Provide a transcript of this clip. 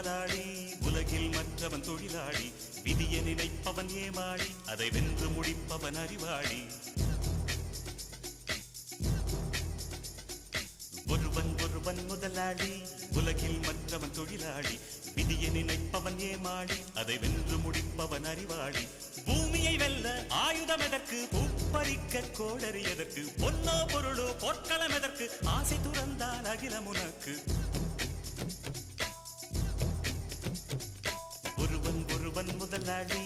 முதலாளி உலகில் மற்றவன் தொழிலாளி விதியை நினைப்பவன் ஏமாளி அதை வென்று முடிப்பவன் அறிவாளி ஒருவன் முதலாளி உலகில் மற்றவன் தொழிலாளி விதியை நினைப்பவன் ஏமாளி அதை வென்று முடிப்பவன் அறிவாளி பூமியை வெல்ல ஆயுதம் எதற்கு பூப்பறிக்க கோடரி எதற்கு பொன்னோ பொருளோ பொற்களம் எதற்கு ஆசை துறந்தால் அகிலம் உனக்கு ஒருவன் முதலாளி